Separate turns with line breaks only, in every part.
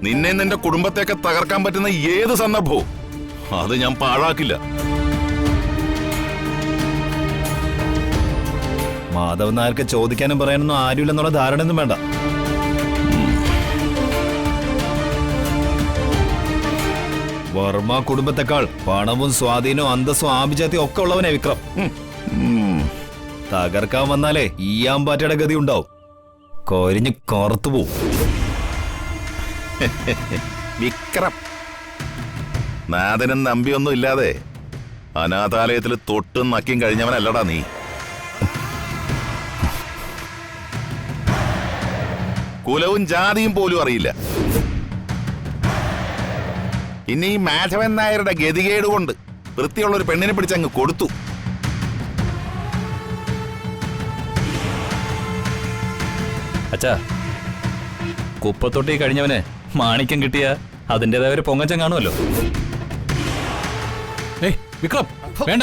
നിന്നെ നിന്റെ കുടുംബത്തെയൊക്കെ തകർക്കാൻ പറ്റുന്ന ഏത് സന്ദർഭവും അത് ഞാൻ പാഴാക്കില്ല.
മാധവൻ നായർക്ക് ചോദിക്കാനും പറയാനൊന്നും ആരുമില്ലെന്നുള്ള ധാരണയൊന്നും വേണ്ട. വർമ്മ കുടുംബത്തെക്കാൾ പണവും സ്വാധീനവും അന്തസ്സും ആഭിജാത്യവും ഒക്കെ ഉള്ളവനെ വിക്രം. തകർക്കാൻ വന്നാലേ ഈ ആമ്പാറ്റയുടെ ഗതി ഉണ്ടാവും. കൊരിഞ്ഞ് കറുത്തു പോവും.
വിക്രം നാഥനും നമ്പിയൊന്നും ഇല്ലാതെ അനാഥാലയത്തിൽ തൊട്ടും നക്കിയും കഴിഞ്ഞവനല്ലടാ നീ. കുലവും ജാതിയും പോലും അറിയില്ല. ഇനി ഈ മാധവൻ നായരുടെ ഗതികേട് കൊണ്ട് വൃത്തിയുള്ളൊരു പെണ്ണിനെ പിടിച്ചങ്ങ് കൊടുത്തു.
അച്ഛാ, കുപ്പത്തൊട്ടി കഴിഞ്ഞവന് മാണിക്യം കിട്ടിയ അതിൻ്റെതായ ഒരു പൊങ്ങച്ചം കാണുമല്ലോ. വിക്രം വേണ്ട.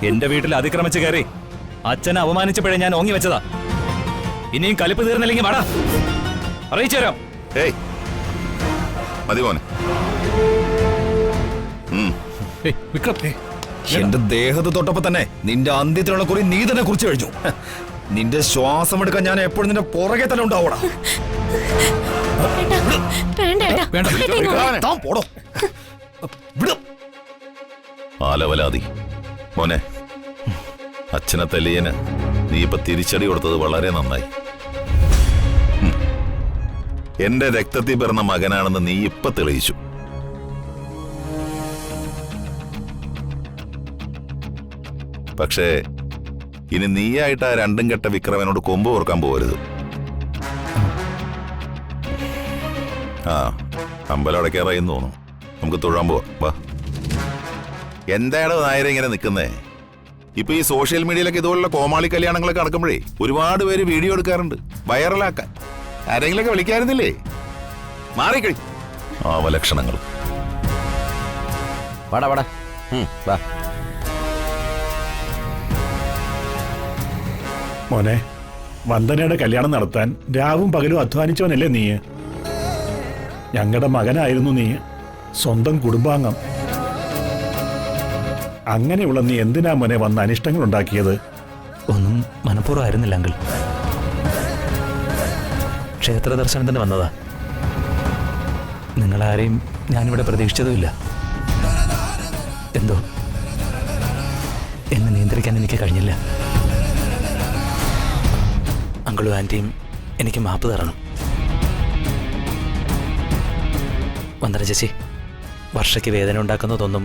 എന്റെ വീട്ടിൽ അതിക്രമിച്ച് കയറി അച്ഛനെ അപമാനിച്ചപ്പോഴേ ഞാൻ ഓങ്ങി വെച്ചതാ. ഇനിയും കലിപ്പ് തീർന്നില്ലെങ്കിൽ വാടാ, അറിയിച്ചു തരാം.
മതി മോനെ.
എന്റെ ദേഹത്ത് തൊട്ടപ്പോ തന്നെ നിന്റെ അന്ത്യത്തിനുള്ള കുറി നീ തന്നെ കുറിച്ച് കഴിഞ്ഞു. നിന്റെ ശ്വാസം എടുക്കാൻ ഞാൻ എപ്പോഴും നിന്റെ പുറകെ തന്നെ ഉണ്ടാവൂടാ.
ആലവലാതി മോനെ, അച്ഛനെ തല്ലിയന് നീ ഇപ്പൊ തിരിച്ചടി കൊടുത്തത് വളരെ നന്നായി. എന്റെ രക്തത്തിൽ പിറന്ന മകനാണെന്ന് നീ ഇപ്പൊ തെളിയിച്ചു. പക്ഷേ ഇനി നീയായിട്ട് ആ രണ്ടും കെട്ട വിക്രമനോട് കൊമ്പ് ഓർക്കാൻ പോകരുത്. ആ അമ്പലം അടയ്ക്കാറായിന്ന് തോന്നുന്നു. നമുക്ക് തൊഴാൻ പോവാം. വാ. എന്താണ് നായരെ ഇങ്ങനെ നിൽക്കുന്നേ? ഇപ്പൊ ഈ സോഷ്യൽ മീഡിയയിലൊക്കെ ഇതുപോലുള്ള കോമാളി കല്യാണങ്ങളൊക്കെ നടക്കുമ്പോഴേ ഒരുപാട് പേര് വീഡിയോ എടുക്കാറുണ്ട് വൈറലാക്കാൻ. ആരെങ്കിലൊക്കെ വിളിക്കാറുന്നില്ലേ? മാറിക്കഴി അവലക്ഷണങ്ങൾ.
വാടാ വാടാ വാ
മോനെ, വന്ദനയുടെ കല്യാണം നടത്താൻ രാവും പകലും അധ്വാനിച്ചവനല്ലേ നീ? ഞങ്ങളുടെ മകനായിരുന്നു നീ, സ്വന്തം കുടുംബാംഗം. അങ്ങനെയുള്ള നീ എന്തിനാ മോനെ വന്ന് അനിഷ്ടങ്ങൾ ഉണ്ടാക്കിയത്?
ഒന്നും മനഃപൂർവ്വമായിരുന്നില്ല അങ്കിൾ. ക്ഷേത്ര ദർശനത്തിന് വന്നതാ. നിങ്ങളാരെയും ഞാനിവിടെ പ്രതീക്ഷിച്ചതുമില്ല. എന്തോ എന്നെ നിയന്ത്രിക്കാൻ എനിക്ക് കഴിഞ്ഞില്ല. അങ്കിളും ആൻറ്റിയും എനിക്ക് മാപ്പ് തരണം. വന്ദന ചേച്ചി, വർഷയ്ക്ക് വേദന ഉണ്ടാക്കുന്നതൊന്നും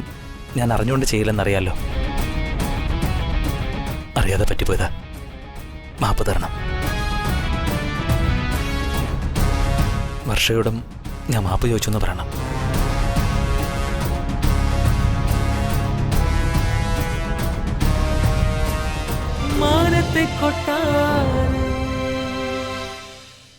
ഞാൻ അറിഞ്ഞുകൊണ്ട് ചെയ്യില്ലെന്നറിയാലോ. അറിയാതെ പറ്റിപ്പോയതാ. മാപ്പ് തരണം. വർഷയോടും ഞാൻ മാപ്പ് ചോദിച്ചു എന്ന് പറയണം.
മാനത്തെ കൊട്ടാ